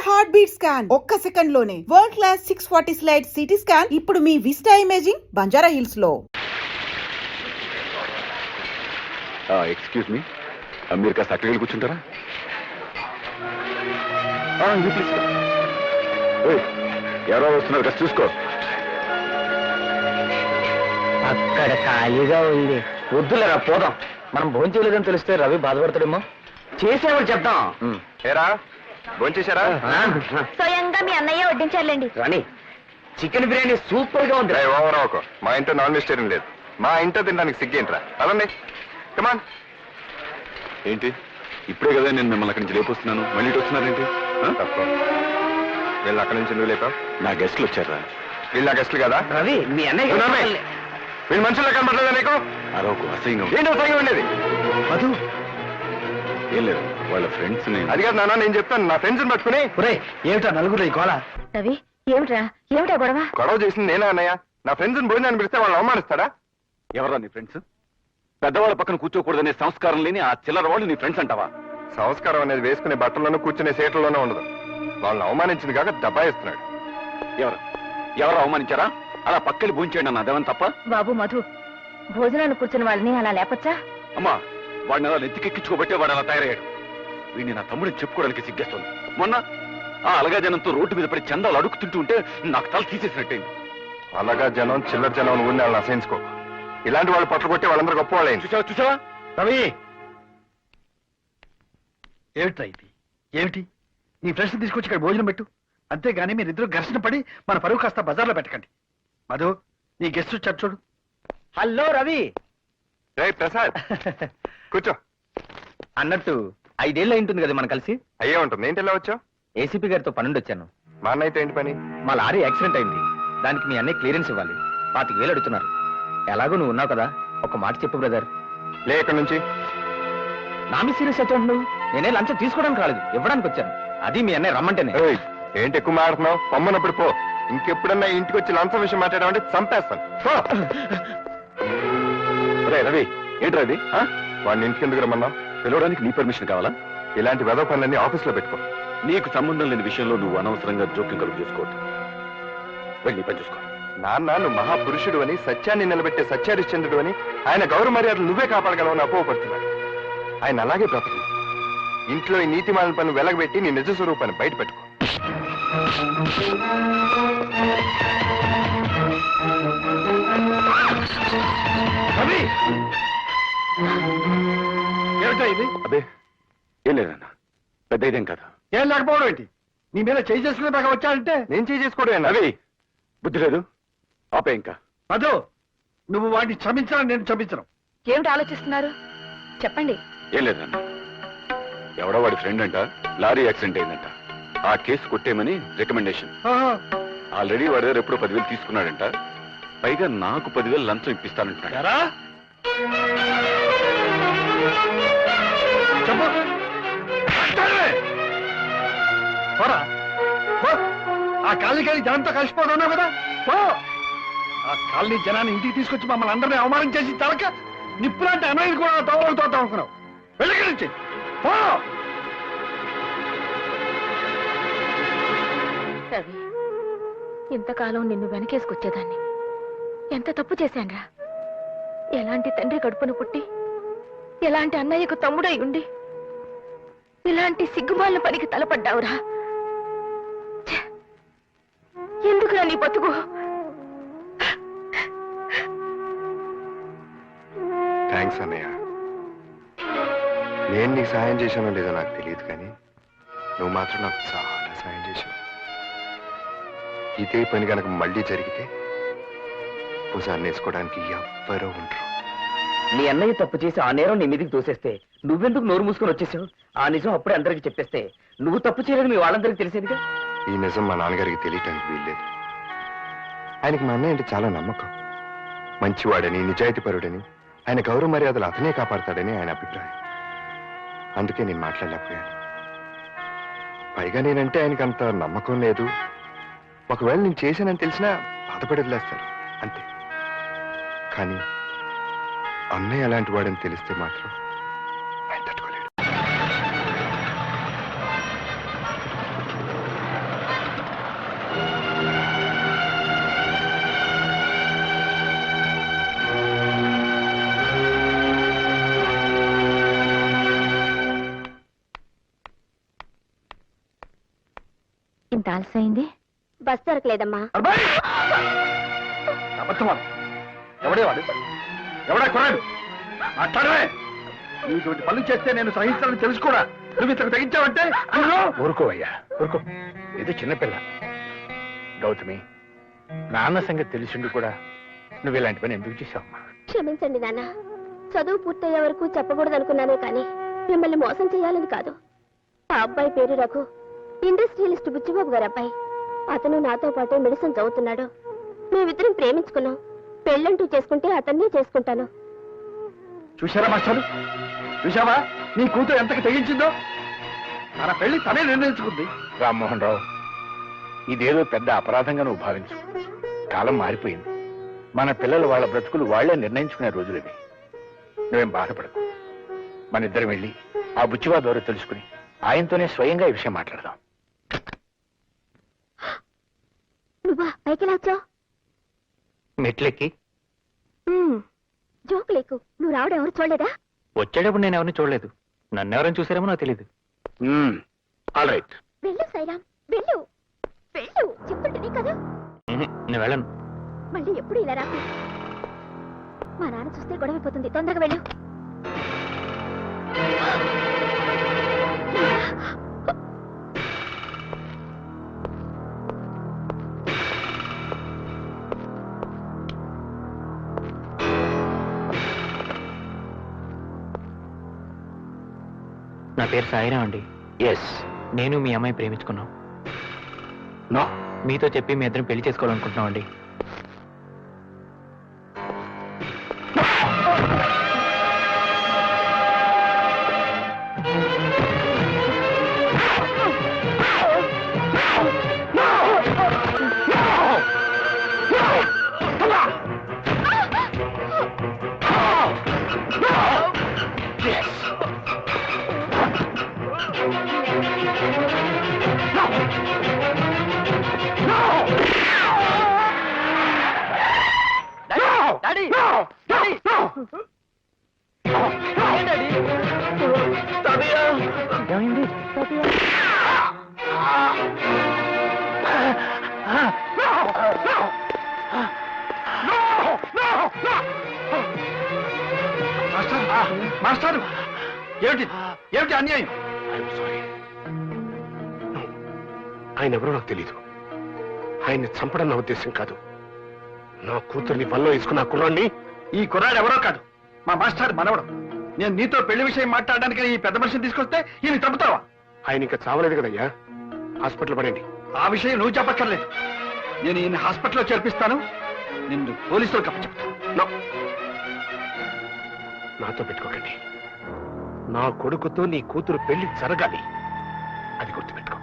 Heart beat scan ఒక్క second లోనే world class 640 slide CT scan ఇప్పుడు మీ విస్టా ఇమేజింగ్ బంజారా హిల్స్ లో. ఎక్స్క్యూజ్ మీ, మీరు కాస్త అక్కడికి కూర్చుంటారా? ఎవరో వస్తున్నారు కాస్త చూసుకో. అక్కడ ఖాళీగా ఉంది. వద్దులేరా పోదాం. మనం భోజనం చేయలేదని తెలిస్తే రవి బాధపడతాడేమో. చేసేవాడు చెప్తాం. ఏరా భోంచేశారా? స్వయంగా మీ అన్నయ్య వడ్డించారులేండి. రాణి, చికెన్ బిర్యానీ సూపర్ గా ఉంది. ఓవర్ ఒక మా ఇంట్లో నాన్ వెజిటేరియన్ లేదు. మా ఇంట్లో తినడానికి సిగ్గేంట్రా? అదండి కమాన్. ఏంటి ఇప్పుడే కదా నేను మిమ్మల్ని అక్కడి నుంచి లేపొస్తున్నాను, మళ్ళీ ఇటు వస్తున్నారేంటి? తప్ప వీళ్ళు అక్కడి నుంచి నువ్వు లేపావు? నా గెస్ట్లు వచ్చారా? వీళ్ళు నా గెస్ట్లు కదా? రవి, మీ అన్నయ్య వీళ్ళు మనుషుల్లో కనబడలేదా నీకు? అరవకు, అసహ్యంగా. ఏంటి అసహ్యంగా ఉండేది? మధు, ఏం లేదు, వాళ్ళ ఫ్రెండ్స్. అది కాదు నాన్న, నేను చెప్తాను. నా ఫ్రెండ్స్ పట్టుకుని. ఏమిటా నలుగురు గోళ? రవి, ఏమిటా గొడవ? గొడవ చేసింది నేనా అన్నయ్య? నా ఫ్రెండ్స్ భోజనాన్ని పిలిస్తే వాళ్ళు అవమానిస్తాడా? ఎవరా నీ ఫ్రెండ్స్? పెద్దవాళ్ళ పక్కన కూర్చోకూడదనే సంస్కారం లేని ఆ చిల్లర వాళ్ళు నీ ఫ్రెండ్స్ అంటావా? సంస్కారం అనేది వేసుకునే బట్టల్లోనూ కూర్చునే సీట్లలోనూ ఉండదు. వాళ్ళని అవమానించింది కాక దబాయిస్తున్నాడు. ఎవరు అవమానించారా? అలా పక్కకి భూంచేయండి అన్న, అదేమని తప్ప? బాబు మధు, భోజనాన్ని కూర్చుని వాళ్ళని అలా లేపచ్చా? అమ్మా, వాడిని అలా నెత్తికెక్కించుకోబట్టే వాడు అలా తయారయ్యాడు. వీడిని నా తమ్ముడిని చెప్పుకోవడానికి సిగ్గేస్తుంది. మొన్న ఆ అలగా జనంతో రోడ్డు మీద పడి చందాలు అడుగుతుంటూ ఉంటే నాకు తల తీసేసినట్టయింది. అలగా జనం, చిల్లర జనం ఊరిని వాళ్ళని అసహించుకో. ఇలాంటి వాళ్ళు పట్ల కొట్టి వాళ్ళందరూ గొప్ప వాళ్ళు అయింది. చూసావా? రవి, ఏమిట్రా ఇది? ఏమిటి? నీ ఫ్రెండ్స్ తీసుకొచ్చి ఇక్కడ భోజనం పెట్టు, అంతేగాని మీరిద్దరు ఘర్షణ పడి మన పరువు కాస్త బజార్లో పెట్టకండి. మధు, నీ గెస్ట్ వచ్చాడు చూడు. హలో రవి. ప్రసాద్ కూర్చో. అన్నట్టు 5 ఏళ్ళు ఉంటుంది కదా మనం కలిసి. అయ్యే ఉంటుంది. ఏంటి ఎలా వచ్చావు? ఏసీపీ గారితో పనుండి వచ్చాను. మా అన్న అయితే ఏంటి పని? మా లారీ యాక్సిడెంట్ అయింది, దానికి మీ అన్నయ్య క్లియరెన్స్ ఇవ్వాలి. 25,000 అడుగుతున్నారు. ఎలాగో నువ్వు ఉన్నావు కదా, ఒక మాట చెప్పు బ్రదర్. లే ఇక్కడి నుంచి. నా మీ సీరియస్ వచ్చాడు నువ్వు. నేనే లంచం తీసుకోవడానికి రాలేదు, ఇవ్వడానికి వచ్చాను. అది మీ అన్నయ్య రమ్మంటేనే. ఏంటి ఎక్కువ మాట్లాడుతున్నావు? పొమ్మన్నప్పుడు పో. ఇంకెప్పుడన్నా ఇంటికి వచ్చి లంచం విషయం మాట్లాడామంటే చంపేస్తాను. రవి, ఏంటి రవి? వాడిని ఇంటికి ఎందుకు రమ్మన్నా? పిలవడానికి నీ పర్మిషన్ కావాలా? ఇలాంటి వెధవ పనులన్నీ ఆఫీస్లో పెట్టుకో. నీకు సంబంధం లేని విషయంలో నువ్వు అనవసరంగా జోక్యం కలుగు చేసుకోవద్దు. వెళ్ళి పని చూసుకో. నాన్న, నువ్వు మహాపురుషుడు అని, సత్యాన్ని నిలబెట్టే సత్యహరిశ్చంద్రుడు అని, ఆయన గౌరవ మర్యాదలు నువ్వే కాపాడగలవని అపోహపడుతున్నాడు. ఆయన అలాగే బ్రతుకు. ఇంట్లో ఈ నీతిమాలిన పనులు వెలగబెట్టి నీ నిజ స్వరూపాన్ని బయట పెట్టుకో. ఇది అదే ఏం లేదన్నా, పెద్ద ఇదేం కదా. ఏం లేకపోవడం ఏంటి? నీ మీద చేయి చేసుకునే దాకా వచ్చాడంటే నేను చేసుకోవడం అవి బుద్ధి లేదు. ఆపే ఇంకా. మధు, నువ్వు వాడిని క్షమించడం, నేను క్షమించను. ఏమిటి ఆలోచిస్తున్నారు? చెప్పండి. ఏం లేదన్నా, ఎవడో వాడి ఫ్రెండ్ అంట లారీ యాక్సిడెంట్ అయిందంట. ఆ కేసు కొట్టేమని రికమెండేషన్. ఆల్రెడీ వాడి దగ్గర ఎప్పుడో 10,000 తీసుకున్నాడంట. పైగా నాకు 10,000 లంచం ఇప్పిస్తానంటున్నాడు. ఆ కాలనీకి జనంతో కలిసిపోతున్నావు కదా. ఆ కాలనీ జనాన్ని ఇంటికి తీసుకొచ్చి మమ్మల్ని అందరినీ అవమానం చేసి తలక నిప్పులాంటి అన్నయ్యని కూడా తోడుతో అనుకున్నావు. వెళ్ళి నుంచి రవి, ఇంతకాలం నిన్ను వెనకేసుకొచ్చేదాన్ని. ఎంత తప్పు చేశాన్రా. ఎలాంటి తండ్రి కడుపున పుట్టి, ఎలాంటి అన్నయ్యకు తమ్ముడై ఉండి, ఇలాంటి సిగ్గుమాలిన పనికి తలపడ్డావురా. ఎందుకురా నీ బతుకు? థ్యాంక్స్ అన్నయ్య. నేను నీకు సాయం చేశానో లేదో నాకు తెలియదు, కానీ నువ్వు మాత్రం నాకు చాలా సాయం చేశావు. ఇదే పని కనుక మళ్ళీ జరిగితే ఒకసారి నేర్చుకోవడానికి ఎవ్వరూ ఉండరు. నీ అన్నయ్య తప్పు చేసి ఆ నేరం నీ మీదకి తోసేస్తే నువ్వెందుకు నోరు మూసుకొని వచ్చేసావు? ఆ నిజం అప్పుడే అందరికి చెప్పేస్తే నువ్వు తప్పు చేయలేదు మీ వాళ్ళందరికీ తెలిసేదిగా. ఈ నిజం మా నాన్నగారికి తెలియటానికి వీల్లేదు. ఆయనకి మా అన్నయ్య అంటే చాలా నమ్మకం. మంచివాడని, నిజాయితీపరుడని, ఆయన గౌరవ మర్యాదలు అతనే కాపాడతాడని ఆయన అభిప్రాయం. అందుకే నేను మాట్లాడలేకపోయాను. పైగా నేనంటే ఆయనకి అంత నమ్మకం లేదు. ఒకవేళ నేను చేశానని తెలిసినా బాధపడి వదిలేస్తారు అంతే. కానీ అన్నయ్య అలాంటి వాడని తెలిస్తే మాత్రం ఆయన తట్టుకోలేడు. ఇంత ఆలస్యమైంది? బస్ దొరకలేదమ్మా. అబ్బాయి! అబద్ధమా? ఎవడే వాడు? ఎవడా కొరాడు? మాట్లాడవే. నువ్వు ఇటువంటి పనులు చేస్తే నేను సహించాలని తెలుసు కూడా. నువ్వు ఇంతకు తెగించావంటే ఊరుకోవయ్యా, ఊరుకో. ఇది చిన్నపిల్ల. గౌతమి, నాన్న సంగతి తెలిసిండు కూడా నువ్వు ఇలాంటి పని ఎందుకు చేశావమ్మా? క్షమించండి నాన్న. చదువు పూర్తయ్యే వరకు చెప్పకూడదు అనుకున్నానే కానీ మిమ్మల్ని మోసం చేయాలని కాదు. ఆ అబ్బాయి పేరు రఘు, ఇండస్ట్రియలిస్ట్ బుచ్చిబాబు గారు అబ్బాయి. అతను నాతో పాటే మెడిసిన్ చదువుతున్నాడు. మేమిద్దరం ప్రేమించుకున్నాం. పెళ్ళంటూ చేసుకుంటే అతన్నే చేసుకుంటాను. చూశారా మాస్టారు? చూశావా నీ కూతురు ఎంతకు తెగించిందో? తన పెళ్లి తనే నిర్ణయించుకుంది. రామ్మోహన్ రావు, ఇదేదో పెద్ద అపరాధంగా నువ్వు భావించు. కాలం మారిపోయింది. మన పిల్లలు వాళ్ళ బ్రతుకులు వాళ్లే నిర్ణయించుకునే రోజులు ఇవి. నువ్వేం బాధపడకు. మన ఇద్దరం వెళ్ళి ఆ బుచ్చివా ద్వారా తెలుసుకుని ఆయనతోనే స్వయంగా ఈ విషయం మాట్లాడదాం. నువ్వా పైకి వచ్చావు? మెట్లెక్కి జోక్ లేకు. నువ్వు రావడం ఎవరు చూడలేదా? వచ్చేటప్పుడు నేను ఎవరిని చూడలేదు. నన్నెవరైనా చూసారేమో నాకు తెలియదు. All right. వెళ్ళు సైరామ్, వెళ్ళు వెళ్ళు. చెప్పుంటుంది కదా. నేను వెళ్ళను. మళ్ళీ ఎప్పుడు ఇలా రాకు. మా నాన్న చూస్తే గొడవైపోతుంది. తొందరగా వెళ్ళు. నా పేరు సాయిరాం అండి. ఎస్. నేను మీ అమ్మాయి ప్రేమించుకున్నాం. నో. మీతో చెప్పి మీ ఇద్దరం పెళ్లి చేసుకోవాలనుకుంటున్నాం అండి. ఏమైంది? మాస్టారు, ఏమిటి ఏమిటి అన్యాయం? ఆయన ఎవరో నాకు తెలీదు. ఆయన్ని చంపడం నా ఉద్దేశం కాదు. నా కూతుర్ని వల్ల వేసుకున్న కుర్రాన్ని. ఈ కుర్రాడు ఎవరో కాదు, మా మాస్టర్ మనవడు. నేను నీతో పెళ్లి విషయం మాట్లాడడానికి ఈ పెద్ద మనిషిని తీసుకొస్తే ఈయన చంపుతావా? ఆయన ఇంకా చావలేదు కదయ్యా. హాస్పిటల్ పడండి. ఆ విషయం నువ్వు చెప్పక్కర్లేదు. నేను ఈయన హాస్పిటల్లో చేర్పిస్తాను. నిన్ను పోలీసులకు అప్పచెప్తాను. నాతో పెట్టుకోకండి. నా కొడుకుతో నీ కూతురు పెళ్లి జరగాలి. అది గుర్తుపెట్టుకో.